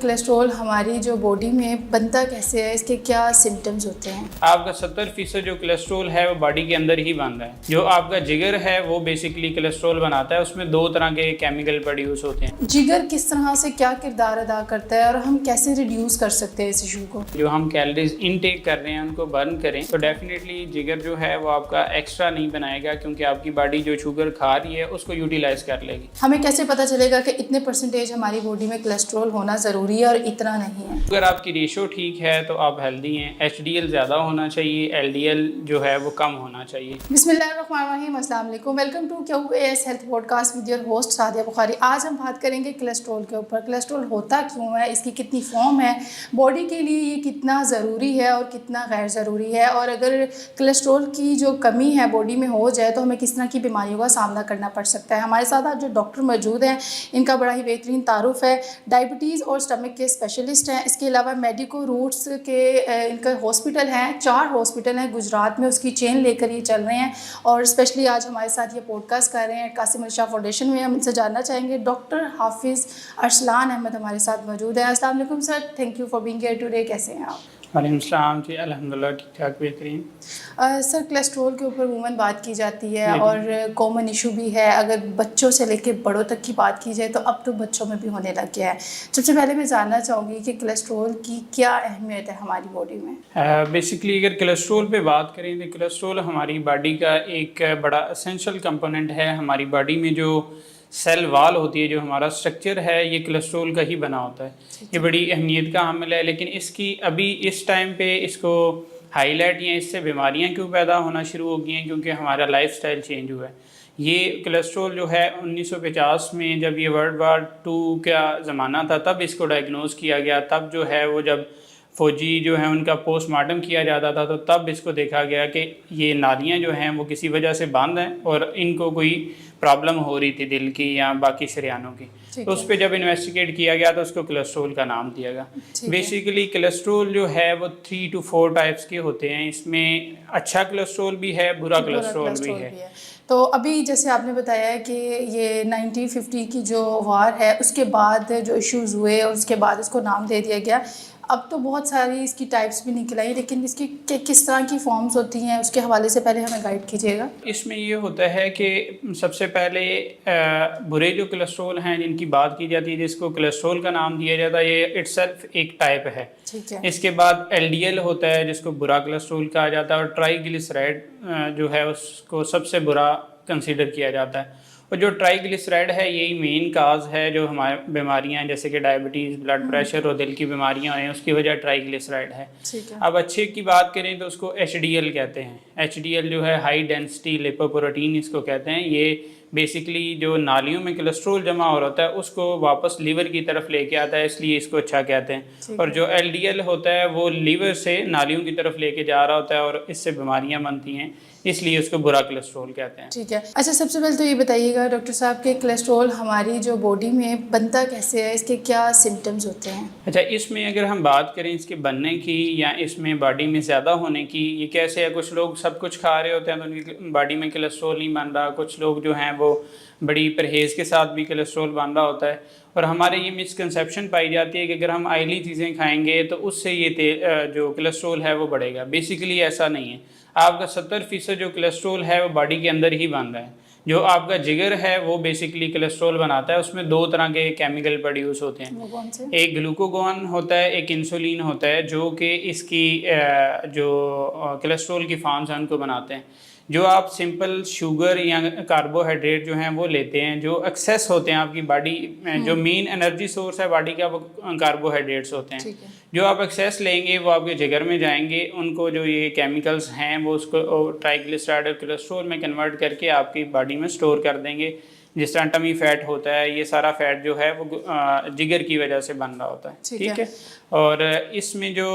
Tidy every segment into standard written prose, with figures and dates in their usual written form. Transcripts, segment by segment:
Cholesterol हमारी जो body में बनता कैसे है, इसके क्या सिम्टम्स होते हैं? आपका 70% जो कोलेस्ट्रॉल है वो बॉडी के अंदर ही बन रहा है। जो आपका जिगर है वो बेसिकली कोलेस्ट्रॉल बनाता है, उसमें 2 तरह के केमिकल प्रोड्यूस होते हैं। जिगर किस तरह से क्या किरदार अदा करता है और हम कैसे रिड्यूस कर सकते हैं इस इशू को? जो हम कैलोरीज इनटेक कर रहे हैं उनको बर्न करें तो डेफिनेटली जिगर जो है वो आपका एक्स्ट्रा नहीं बनाएगा, क्योंकि आपकी बॉडी जो शुगर खा रही है उसको यूटिलाइज कर लेगी। हमें कैसे पता चलेगा कि इतने परसेंटेज हमारी बॉडी में कोलेस्ट्रॉल होना ज़रूरी है और इतना नहीं है? अगर आपकी रेशो ठीक है तो आप हेल्दी हैं। HDL ज़्यादा होना चाहिए, LDL जो है वो कम होना चाहिए। बिस्मिल्लाहिर्रहमानिर्रहीम, अस्सलाम वालेकुम। Welcome to QAS health podcast with your host Sadia Bukhari. आज हम बात करेंगे कोलेस्ट्रॉल के ऊपर। कोलेस्ट्रॉल होता क्यों है, इसकी कितनी फॉर्म है, बॉडी के लिए ये कितना ज़रूरी है और कितना गैर ज़रूरी है, और अगर कोलेस्ट्रॉल की जो कमी है बॉडी में हो जाए तो हमें किस तरह की बीमारियों का सामना करना पड़ सकता है। हमारे साथ आज जो डॉक्टर मौजूद हैं इनका बड़ा ही बेहतरीन तारुफ है। डायबिटीज़ और स्टमक के स्पेशलिस्ट हैं। इसके अलावा मेडिको रूट्स के इनका हॉस्पिटल हैं, 4 हॉस्पिटल हैं गुजरात में, उसकी चेन लेकर ये चल रहे हैं और स्पेशली आज हमारे साथ ये पॉडकास्ट कर रहे हैं कासिम अली शाह फाउंडेशन में। हम इनसे जानना चाहेंगे। डॉक्टर हाफिज़ अरसलान अहमद हमारे साथ मौजूद हैं। अस्सलाम वालेकुम sir, thank you for being here today. कैसे हैं आप? वालेकुम सलाम जी, अल्हम्दुलिल्लाह ठीक ठाक बेहतरीन। सर, कोलेस्ट्रॉल के ऊपर अमूमन बात की जाती है और कॉमन इशू भी है। अगर बच्चों से लेके बड़ों तक की बात की जाए तो अब तो बच्चों में भी होने लग गया है। सबसे पहले मैं जानना चाहूँगी कि कोलेस्ट्रॉल की क्या अहमियत है हमारी बॉडी में? बेसिकली अगर कोलेस्ट्रॉल पे बात करें तो कोलेस्ट्रॉल हमारी बॉडी का एक बड़ा असेंशियल कंपोनेंट है। हमारी बॉडी में जो सेल वाल होती है, जो हमारा स्ट्रक्चर है, ये कोलेस्ट्रॉल का ही बना होता है। ये बड़ी अहमियत का हामिल है, लेकिन इसकी अभी इस टाइम पे इसको हाईलाइट या इससे बीमारियां क्यों पैदा होना शुरू हो गई हैं, क्योंकि हमारा लाइफस्टाइल चेंज हुआ है। ये कोलेस्ट्रॉल जो है 1950 में जब ये वर्ल्ड वार 2 का ज़माना था तब इसको डायग्नोज किया गया। तब जो है वो जब फ़ौजी जो है उनका पोस्टमार्टम किया जाता था तो तब इसको देखा गया कि ये नालियाँ जो हैं वो किसी वजह से बंद हैं और इनको कोई प्रॉब्लम हो रही थी दिल की या बाकी शरियानों की। तो उस पर जब इन्वेस्टिगेट किया गया तो उसको कोलेस्ट्रॉल का नाम दिया गया। बेसिकली कोलेस्ट्रॉल जो है वो 3 to 4 टाइप्स के होते हैं। इसमें अच्छा कोलेस्ट्रॉल भी है, बुरा कोलेस्ट्रॉल भी है। तो अभी जैसे आपने बताया है कि ये 1950 की जो वार है उसके बाद जो इश्यूज़ हुए और उसके बाद इसको नाम दे दिया गया। अब तो बहुत सारी इसकी टाइप्स भी निकल आई, लेकिन इसकी किस तरह की फॉर्म्स होती हैं उसके हवाले से पहले हमें गाइड कीजिएगा। इसमें ये होता है कि सबसे पहले बुरे जो कोलेस्ट्रॉल हैं जिनकी बात की जाती है, जिसको कोलेस्ट्रॉल का नाम दिया जाता है, ये इटसेल्फ एक टाइप है। ठीक है। इसके बाद LDL होता है जिसको बुरा कोलेस्ट्रॉल कहा जाता है, और ट्राइग्लिसराइड जो है उसको सबसे बुरा कंसीडर किया जाता है। और जो ट्राइग्लिसराइड है यही मेन काज है जो हमारे बीमारियां हैं, जैसे कि डायबिटीज़, ब्लड प्रेशर और दिल की बीमारियां हैं, उसकी वजह ट्राइग्लिसराइड है। अब अच्छे की बात करें तो उसको HDL कहते हैं। HDL जो है हाई डेंसिटी लिपोप्रोटीन इसको कहते हैं। ये बेसिकली जो नालियों में कोलेस्ट्रॉल जमा हो रहा है उसको वापस लीवर की तरफ लेके आता है, इसलिए इसको अच्छा कहते हैं। और जो LDL होता है वो लीवर से नालियों की तरफ लेके जा रहा होता है और इससे बीमारियां बनती हैं, इसलिए उसको बुरा कोलेस्ट्रॉल कहते हैं। ठीक है। अच्छा, सबसे पहले तो ये बताइएगा डॉक्टर साहब कि कोलेस्ट्रॉल हमारी जो बॉडी में बनता कैसे है, इसके क्या सिम्टम्स होते हैं? अच्छा, इसमें अगर हम बात करें इसके बनने की या इसमें बॉडी में ज़्यादा होने की, ये कैसे है? कुछ लोग सब कुछ खा रहे होते हैं तो उनकी बॉडी में कोलेस्ट्रॉल नहीं बन रहा। कुछ लोग जो हैं वो बड़ी परहेज़ के साथ भी कोलेस्ट्रॉल बन रहा होता है। और हमारे ये मिसकंसेप्शन पाई जाती है कि अगर हम ऑयली चीज़ें खाएंगे तो उससे ये जो कोलेस्ट्रॉल है वो बढ़ेगा। बेसिकली ऐसा नहीं है। आपका 70% जो कोलेस्ट्रॉल है वो बॉडी के अंदर ही बन रहा है। जो आपका जिगर है वो बेसिकली कोलेस्ट्रॉल बनाता है, उसमें 2 तरह के केमिकल प्रोड्यूस होते हैं। वो कौन से? एक ग्लूकागॉन होता है, एक इंसुलिन होता है, जो कि इसकी जो कोलेस्ट्रॉल की फॉर्म्स हैं उनको बनाते हैं। जो आप सिंपल शुगर या कार्बोहाइड्रेट जो हैं वो लेते हैं, जो एक्सेस होते हैं आपकी बॉडी में, जो मेन एनर्जी सोर्स है बॉडी का वो कार्बोहाइड्रेट्स होते हैं। जो आप एक्सेस लेंगे वो आपके जिगर में जाएंगे, उनको जो ये केमिकल्स हैं वो उसको ट्राइग्लिसराइड और कोलेस्ट्रॉल में कन्वर्ट करके आपकी बॉडी में स्टोर कर देंगे। जिस तरह टमी फैट होता है, ये सारा फैट जो है वो जिगर की वजह से बन रहा होता है। ठीक है। और इसमें जो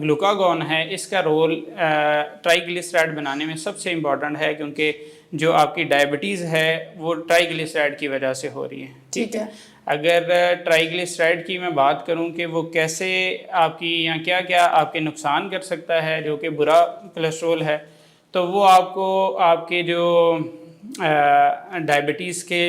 ग्लूकागॉन है इसका रोल ट्राइग्लिसराइड बनाने में सबसे इम्पॉर्टेंट है, क्योंकि जो आपकी डायबिटीज़ है वो ट्राइग्लिसराइड की वजह से हो रही है। ठीक है। अगर ट्राइग्लिसराइड की मैं बात करूं कि वो कैसे आपकी या क्या क्या आपके नुकसान कर सकता है, जो कि बुरा कोलेस्ट्रॉल है, तो वो आपको आपके जो डायबिटीज़ के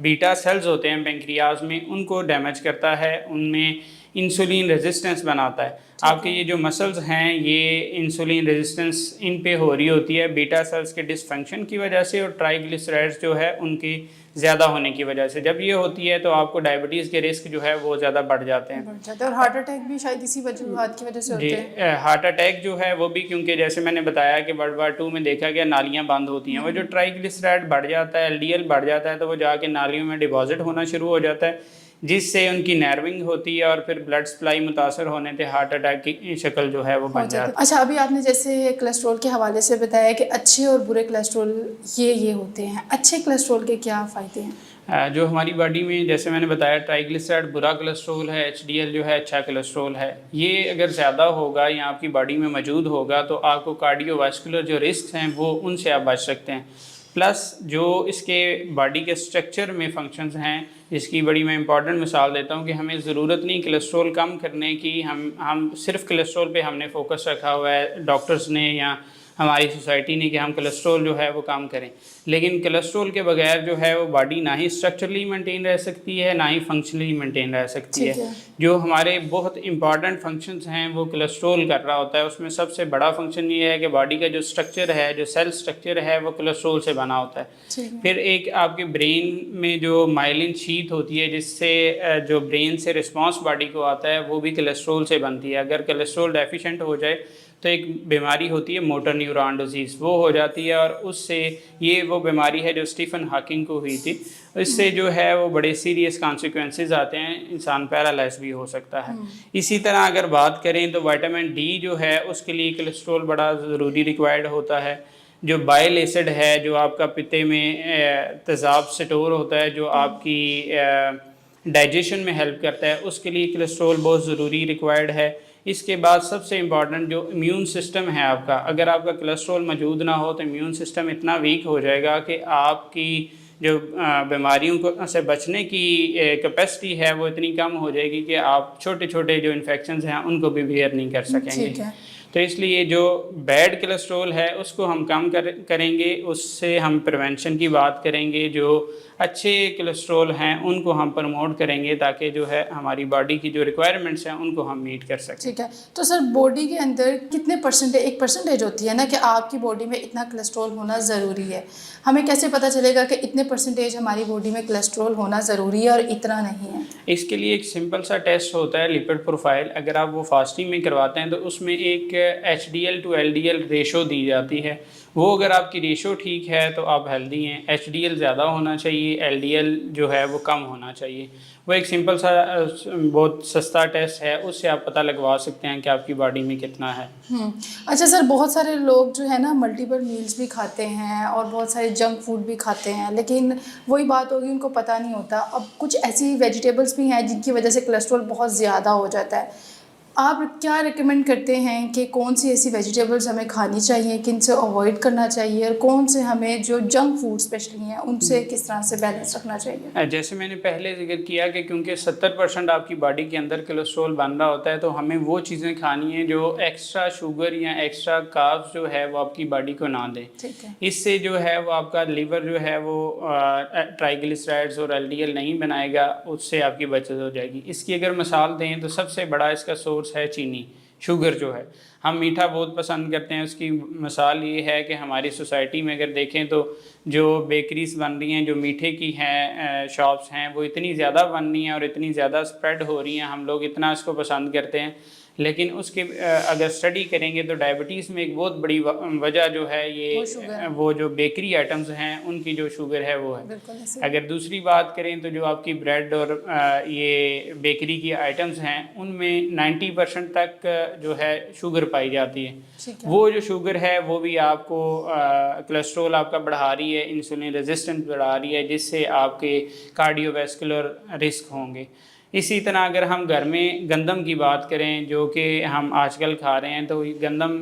बीटा सेल्स होते हैं पेंक्रियाज में, उनको डैमेज करता है, उनमें इंसुलिन रेजिस्टेंस बनाता है। आपके ये जो मसल्स हैं ये इंसुलिन रेजिस्टेंस इन पे हो रही होती है बीटा सेल्स के डिसफंक्शन की वजह से और ट्राइग्लिसराइड्स जो है उनकी ज़्यादा होने की वजह से। जब ये होती है तो आपको डायबिटीज़ के रिस्क जो है वो ज़्यादा बढ़ जाते हैं। बढ़ जाता है। और हार्ट अटैक भी शायद इसी वजह की वजह से होते हैं। हार्ट अटैक जो है वो भी क्योंकि जैसे मैंने बताया कि वर्ल्ड वार 2 में देखा गया नालियाँ बंद होती हैं, वो जो ट्राइग्लिसराइड बढ़ जाता है, LDL बढ़ जाता है, तो वो जाके नालियों में डिपॉजिट होना शुरू हो जाता है, जिससे उनकी नर्विंग होती है और फिर ब्लड सप्लाई मुतासर होने से हार्ट अटैक की शक्ल जो है वो बन जाती है। अच्छा, अभी आपने जैसे कोलेस्ट्रॉल के हवाले से बताया कि अच्छे और बुरे कोलेस्ट्रॉल ये होते हैं। अच्छे कोलेस्ट्रॉल के क्या फ़ायदे हैं? जो हमारी बॉडी में जैसे मैंने बताया ट्राइग्लिसराइड बुरा कोलेस्ट्रॉल है, HDL जो है अच्छा कोलेस्ट्रॉल है। ये अगर ज़्यादा होगा या आपकी बॉडी में मौजूद होगा तो आपको कार्डियोवास्कुलर जो रिस्क हैं वो उनसे आप बच सकते हैं। प्लस जो इसके बॉडी के स्ट्रक्चर में फंक्शंस हैं, जिसकी बड़ी मैं इंपॉर्टेंट मिसाल देता हूँ कि हमें ज़रूरत नहीं कोलेस्ट्रॉल कम करने की, हम सिर्फ कोलेस्ट्रॉल पे हमने फोकस रखा हुआ है डॉक्टर्स ने या हमारी सोसाइटी ने कि हम कोलेस्ट्रॉल जो है वो कम करें, लेकिन कोलेस्ट्रॉल के बगैर जो है वो बॉडी ना ही स्ट्रक्चरली मेंटेन रह सकती है ना ही फंक्शनली मेंटेन रह सकती है। जो हमारे बहुत इंपॉर्टेंट फंक्शंस हैं वो कोलेस्ट्रॉल कर रहा होता है। उसमें सबसे बड़ा फंक्शन ये है कि बॉडी का जो स्ट्रक्चर है, जो सेल स्ट्रक्चर है, वो कोलेस्ट्रॉल से बना होता है। फिर एक आपके ब्रेन में जो माइलिन शीथ होती है, जिससे जो ब्रेन से रिस्पॉन्स बॉडी को आता है, वो भी कोलेस्ट्रॉल से बनती है। अगर कोलेस्ट्रॉल डेफिशिएंट हो जाए तो एक बीमारी होती है मोटर न्यूरॉन डिजीज़, वो हो जाती है और उससे ये वो बीमारी है जो स्टीफन हॉकिंग को हुई थी। इससे जो है वो बड़े सीरियस कॉन्सिक्वेंसेस आते हैं, इंसान पैरालाइज भी हो सकता है। इसी तरह अगर बात करें तो विटामिन D जो है उसके लिए कोलेस्ट्रॉल बड़ा ज़रूरी रिक्वायर्ड होता है। जो बाइल एसिड है, जो आपका पित्ते में तेज़ाब स्टोर होता है, जो आपकी डाइजेशन में हेल्प करता है, उसके लिए कोलेस्ट्रॉल बहुत ज़रूरी रिक्वायर्ड है। इसके बाद सबसे इम्पॉर्टेंट जो इम्यून सिस्टम है आपका, अगर आपका कोलेस्ट्रॉल मौजूद ना हो तो इम्यून सिस्टम इतना वीक हो जाएगा कि आपकी जो बीमारियों को से बचने की कैपेसिटी है वो इतनी कम हो जाएगी कि आप छोटे छोटे जो इन्फेक्शंस हैं उनको भी बेयर नहीं कर सकेंगे। तो इसलिए जो बैड कोलेस्ट्रॉल है उसको हम कम करेंगे, उससे हम प्रिवेंशन की बात करेंगे। जो अच्छे कोलेस्ट्रॉल हैं उनको हम प्रमोट करेंगे ताकि जो है हमारी बॉडी की जो रिक्वायरमेंट्स हैं उनको हम मीट कर सकें। ठीक है, तो सर बॉडी के अंदर कितने परसेंटेज, एक परसेंटेज होती है ना कि आपकी बॉडी में इतना कोलेस्ट्रॉल होना ज़रूरी है, हमें कैसे पता चलेगा कि इतने परसेंटेज हमारी बॉडी में कोलेस्ट्रॉल होना ज़रूरी है और इतना नहीं है? इसके लिए एक सिंपल सा टेस्ट होता है लिपिड प्रोफाइल। अगर आप वो फास्टिंग में करवाते हैं तो उसमें एक HDL to LDL रेशो दी जाती है। वो अगर आपकी रेशो ठीक है तो आप हेल्दी हैं। HDL ज़्यादा होना चाहिए, LDL जो है वो कम होना चाहिए। वो एक सिंपल सा बहुत सस्ता टेस्ट है, उससे आप पता लगवा सकते हैं कि आपकी बॉडी में कितना है। अच्छा सर, बहुत सारे लोग जो है ना मल्टीपल मील्स भी खाते हैं और बहुत सारे जंक फूड भी खाते हैं, लेकिन वही बात होगी उनको पता नहीं होता। अब कुछ ऐसी वेजिटेबल्स भी हैं जिनकी वजह से कोलेस्ट्रॉल बहुत ज़्यादा हो जाता है। आप क्या रिकमेंड करते हैं कि कौन सी ऐसी वेजिटेबल्स हमें खानी चाहिए, किन से अवॉइड करना चाहिए, और कौन से हमें जो जंक फूड स्पेशली हैं उनसे किस तरह से बैलेंस रखना चाहिए? जैसे मैंने पहले जिक्र किया कि क्योंकि 70% आपकी बॉडी के अंदर कोलेस्ट्रॉल बन रहा होता है, तो हमें वो चीज़ें खानी है जो एक्स्ट्रा शुगर या एक्स्ट्रा कार्ब्स जो है वो आपकी बॉडी को ना दें। ठीक है। इससे जो है वो आपका लीवर जो है वो ट्राइग्लिसराइड्स और LDL नहीं बनाएगा, उससे आपकी बचत हो जाएगी। इसकी अगर मिसाल दें तो सबसे बड़ा इसका सोर्स है चीनी, शुगर जो है। हम मीठा बहुत पसंद करते हैं। उसकी मिसाल ये है कि हमारी सोसाइटी में अगर देखें तो जो बेकरीज बन रही हैं, जो मीठे की हैं शॉप्स हैं, वो इतनी ज़्यादा बन रही हैं और इतनी ज़्यादा स्प्रेड हो रही हैं, हम लोग इतना इसको पसंद करते हैं। लेकिन उसके अगर स्टडी करेंगे तो डायबिटीज़ में एक बहुत बड़ी वजह जो है ये वो जो बेकरी आइटम्स हैं उनकी जो शुगर है वो है। अगर दूसरी बात करें तो जो आपकी ब्रेड और ये बेकरी की आइटम्स हैं उनमें 90% तक जो है शुगर पाई जाती है। वो जो शुगर है वो भी आपको कोलेस्ट्रॉल आपका बढ़ा रही है, इंसुलिन रेजिस्टेंस बढ़ा रही है, जिससे आपके कार्डियोवैस्कुलर रिस्क होंगे। इसी तरह अगर हम घर में गंदम की बात करें जो कि हम आजकल खा रहे हैं, तो गंदम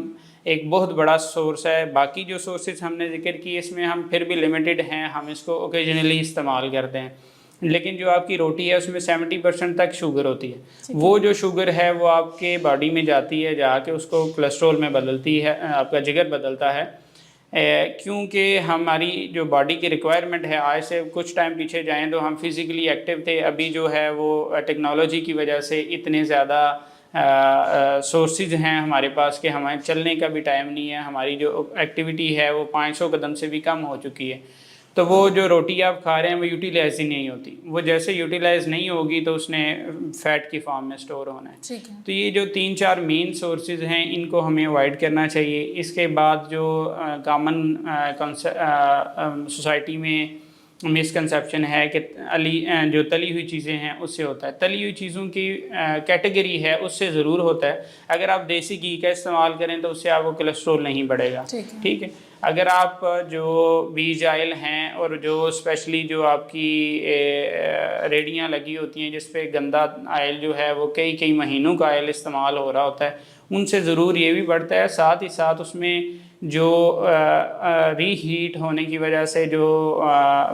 एक बहुत बड़ा सोर्स है। बाकी जो सोर्सेज हमने जिक्र किए इसमें हम फिर भी लिमिटेड हैं, हम इसको ओकेजनली इस्तेमाल करते हैं। लेकिन जो आपकी रोटी है उसमें 70% तक शुगर होती है। वो जो शुगर है वो आपके बॉडी में जाती है, जाके उसको कोलेस्ट्रॉल में बदलती है, आपका जिगर बदलता है। क्योंकि हमारी जो बॉडी की रिक्वायरमेंट है, आज से कुछ टाइम पीछे जाएं तो हम फिज़िकली एक्टिव थे, अभी जो है वो टेक्नोलॉजी की वजह से इतने ज़्यादा सोर्सेज हैं हमारे पास कि हमारे चलने का भी टाइम नहीं है, हमारी जो एक्टिविटी है वो 500 कदम से भी कम हो चुकी है। तो वो जो रोटी आप खा रहे हैं वो यूटिलाइज ही नहीं होती, वो जैसे यूटिलाइज नहीं होगी तो उसने फैट की फॉर्म में स्टोर होना है। ठीक है। तो ये जो 3-4 मेन सोर्सेज हैं इनको हमें अवॉइड करना चाहिए। इसके बाद जो कॉमन सोसाइटी में मिसकंसेप्शन है कि जो तली हुई चीज़ें हैं उससे होता है, तली हुई चीज़ों की कैटेगरी है उससे ज़रूर होता है। अगर आप देसी घी का इस्तेमाल करें तो उससे आपको कोलेस्ट्रॉल नहीं बढ़ेगा, ठीक है। अगर आप जो बीज ऑयल हैं और जो स्पेशली जो आपकी रेडियाँ लगी होती हैं जिस पे गंदा ऑयल जो है वो कई कई महीनों का ऑयल इस्तेमाल हो रहा होता है, उनसे ज़रूर ये भी बढ़ता है। साथ ही साथ उसमें जो रीहीट होने की वजह से जो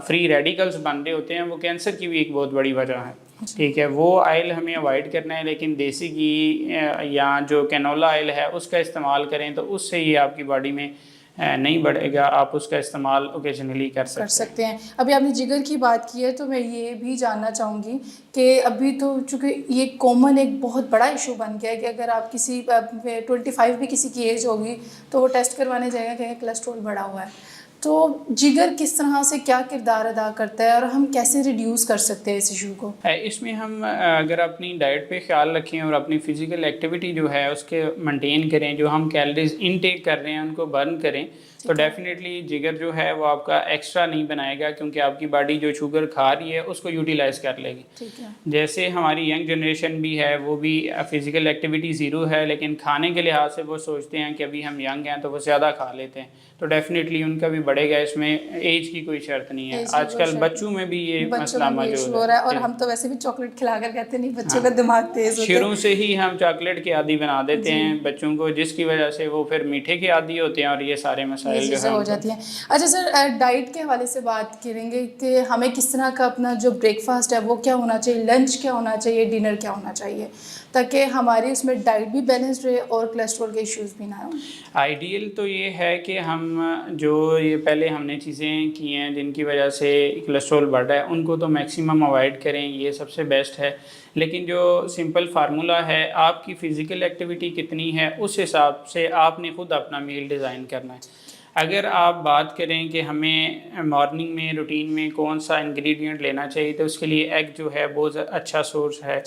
फ्री रेडिकल्स बन रहे होते हैं वो कैंसर की भी एक बहुत बड़ी वजह है, ठीक है। वो ऑयल हमें अवॉइड करना है, लेकिन देसी घी या जो कैनोला ऑयल है उसका इस्तेमाल करें तो उससे ये आपकी बॉडी में नहीं बढ़ेगा, आप उसका इस्तेमाल ओकेजनली कर सकते हैं। अभी आपने जिगर की बात की है तो मैं ये भी जानना चाहूँगी कि अभी तो चूँकि ये कॉमन एक बहुत बड़ा इशू बन गया है कि अगर आप किसी 25 भी किसी की एज होगी तो वो टेस्ट करवाने जाएगा कि कोलेस्ट्रॉल बढ़ा हुआ है। तो जिगर किस तरह से क्या किरदार अदा करता है और हम कैसे रिड्यूस कर सकते हैं इस इशू को? इसमें हम अगर अपनी डाइट पे ख्याल रखें और अपनी फ़िज़िकल एक्टिविटी जो है उसके मेंटेन करें, जो हम कैलोरीज इनटेक कर रहे हैं उनको बर्न करें, तो डेफिनेटली जिगर जो है वो आपका एक्स्ट्रा नहीं बनाएगा, क्योंकि आपकी बॉडी जो शुगर खा रही है उसको यूटिलाइज कर लेगी। ठीक है। जैसे हमारी यंग जनरेशन भी है वो भी फ़िज़िकल एक्टिविटी ज़ीरो है, लेकिन खाने के लिहाज से वो सोचते हैं कि अभी हम यंग हैं तो वो ज़्यादा खा लेते हैं, तो डेफिनेटली उनका भी बढ़ेगा। इसमें एज की कोई शर्त नहीं है, आजकल बच्चों में भी ये मसला मौजूद हो रहा है। और हम तो वैसे भी चॉकलेट खिलाकर कहते नहीं बच्चों का दिमाग तेज होता है, शुरू से ही हम चॉकलेट के आदी बना देते हैं बच्चों को, जिसकी वजह से वो फिर मीठे के आदी होते हैं और ये सारे मसाइल जो है हो जाती हैं। अच्छा सर, डाइट के हवाले से बात करेंगे कि हमें किस तरह का अपना जो ब्रेकफास्ट है वो क्या होना चाहिए, लंच क्या होना चाहिए, डिनर क्या होना चाहिए, ताकि हमारी उसमें डाइट भी बैलेंस्ड रहे और कोलेस्ट्रॉल के इश्यूज भी ना हो। आइडियल तो ये है कि हम जो ये पहले हमने चीज़ें की हैं जिनकी वजह से कोलेस्ट्रॉल बढ़ रहा है उनको तो मैक्सिमम अवॉइड करें, ये सबसे बेस्ट है। लेकिन जो सिंपल फार्मूला है, आपकी फ़िज़िकल एक्टिविटी कितनी है उस हिसाब से आपने ख़ुद अपना मील डिज़ाइन करना है। अगर आप बात करें कि हमें मॉर्निंग में रूटीन में कौन सा इंग्रेडिएंट लेना चाहिए, तो उसके लिए एग जो है बहुत अच्छा सोर्स है।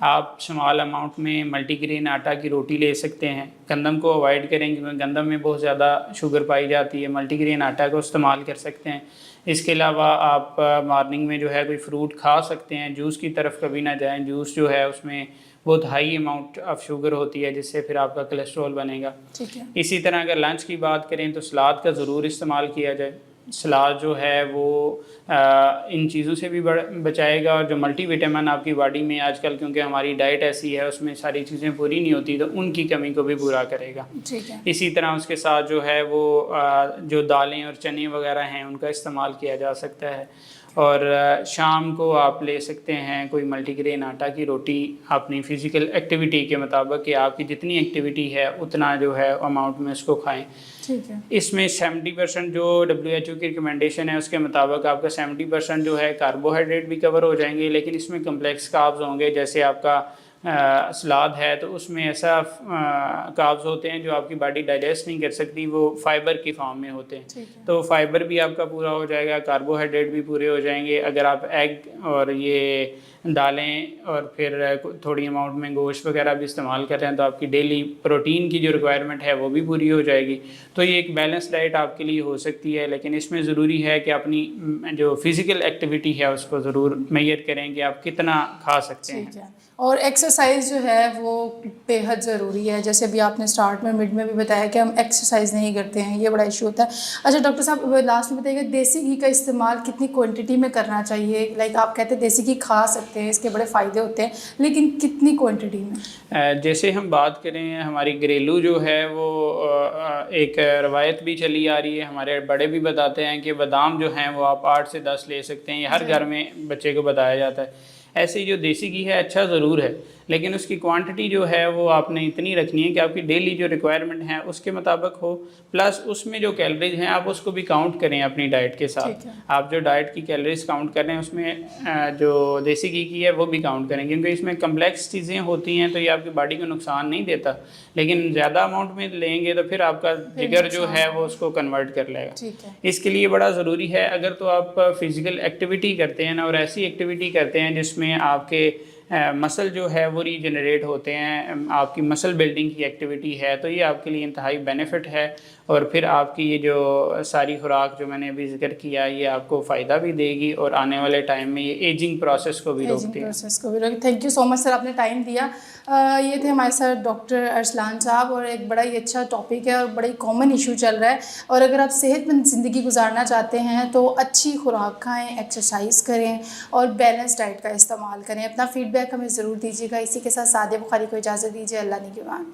आप स्मॉल अमाउंट में मल्टीग्रेन आटा की रोटी ले सकते हैं। गंदम को अवॉइड करें क्योंकि गंदम में बहुत ज़्यादा शुगर पाई जाती है, मल्टीग्रेन आटा को इस्तेमाल कर सकते हैं। इसके अलावा आप मॉर्निंग में जो है कोई फ्रूट खा सकते हैं। जूस की तरफ कभी ना जाएं, जूस जो है उसमें बहुत हाई अमाउंट ऑफ शुगर होती है जिससे फिर आपका कोलेस्ट्रॉल बनेगा। ठीक है। इसी तरह अगर लंच की बात करें तो सलाद का ज़रूर इस्तेमाल किया जाए। सलाद जो है वो इन चीज़ों से भी बचाएगा, और जो मल्टीविटामिन आपकी बॉडी में आजकल, क्योंकि हमारी डाइट ऐसी है उसमें सारी चीज़ें पूरी नहीं होती, तो उनकी कमी को भी पूरा करेगा। ठीक है। इसी तरह उसके साथ जो है वो जो दालें और चने वगैरह हैं उनका इस्तेमाल किया जा सकता है। और शाम को आप ले सकते हैं कोई मल्टीग्रेन आटा की रोटी अपनी फ़िज़िकल एक्टिविटी के मुताबिक, कि आपकी जितनी एक्टिविटी है उतना जो है अमाउंट में उसको खाएं। ठीक है। इसमें 70% जो WHO की रिकमेंडेशन है उसके मुताबिक आपका 70% जो है कार्बोहाइड्रेट भी कवर हो जाएंगे, लेकिन इसमें कम्प्लेक्स कार्ब्स होंगे। जैसे आपका सलाद है तो उसमें ऐसा कार्ब्स होते हैं जो आपकी बॉडी डाइजेस्ट नहीं कर सकती, वो फाइबर की फॉर्म में होते हैं, तो फाइबर भी आपका पूरा हो जाएगा, कार्बोहाइड्रेट भी पूरे हो जाएंगे। अगर आप एग और ये दालें और फिर थोड़ी अमाउंट में गोश्त वगैरह भी इस्तेमाल कर रहे हैं तो आपकी डेली प्रोटीन की जो रिक्वायरमेंट है वो भी पूरी हो जाएगी। तो ये एक बैलेंस डाइट आपके लिए हो सकती है, लेकिन इसमें ज़रूरी है कि अपनी जो फिज़िकल एक्टिविटी है उसको ज़रूर मेजर करें कि आप कितना खा सकते हैं। और एक्सरसाइज जो है वो बेहद ज़रूरी है। जैसे अभी आपने स्टार्ट में मिड में भी बताया कि हम एक्सरसाइज नहीं करते हैं, ये बड़ा इशू होता है। अच्छा डॉक्टर साहब, लास्ट में बताइएगा देसी घी का इस्तेमाल कितनी क्वांटिटी में करना चाहिए? लाइक आप कहते हैं देसी घी खा सकते हैं, इसके बड़े फ़ायदे होते हैं, लेकिन कितनी क्वांटिटी में? जैसे हम बात करें, हमारी घरेलू जो है वो एक रवायत भी चली आ रही है, हमारे बड़े भी बताते हैं कि बादाम जो हैं वो आप 8 से 10 ले सकते हैं, ये हर घर में बच्चे को बताया जाता है। ऐसे ही जो देसी घी है अच्छा ज़रूर है, लेकिन उसकी क्वांटिटी जो है वो आपने इतनी रखनी है कि आपकी डेली जो रिक्वायरमेंट है उसके मुताबिक हो, प्लस उसमें जो कैलोरीज हैं आप उसको भी काउंट करें अपनी डाइट के साथ। आप जो डाइट की कैलोरीज काउंट कर रहे हैं उसमें जो देसी घी की है वो भी काउंट करें, क्योंकि इसमें कम्प्लेक्स चीज़ें होती हैं तो ये आपकी बॉडी को नुकसान नहीं देता, लेकिन ज़्यादा अमाउंट में लेंगे तो फिर आपका जिगर जो है वो उसको कन्वर्ट कर लेगा। इसके लिए बड़ा ज़रूरी है, अगर तो आप फिज़िकल एक्टिविटी करते हैं ना, और ऐसी एक्टिविटी करते हैं जिसमें आपके मसल जो है वो रीजनरेट होते हैं, आपकी मसल बिल्डिंग की एक्टिविटी है, तो ये आपके लिए इंतहाई बेनिफिट है। और फिर आपकी ये जो सारी खुराक जो मैंने अभी जिक्र किया ये आपको फ़ायदा भी देगी और आने वाले टाइम में ये एजिंग प्रोसेस को भी रोकती है। Thank you so much sir, आपने टाइम दिया। ये थे हमारे साथ डॉक्टर अरसलान साहब, और एक बड़ा ही अच्छा टॉपिक है और बड़ा ही कॉमन इशू चल रहा है। और अगर आप सेहतमंद ज़िंदगी गुजारना चाहते हैं तो अच्छी खुराक खाएँ, एक्सरसाइज करें और बैलेंस डाइट का इस्तेमाल करें। अपना फीडबैक हमें ज़रूर दीजिएगा। इसी के साथ सादिया बुखारी को इजाज़त दीजिए। अल्लाह निगहबान।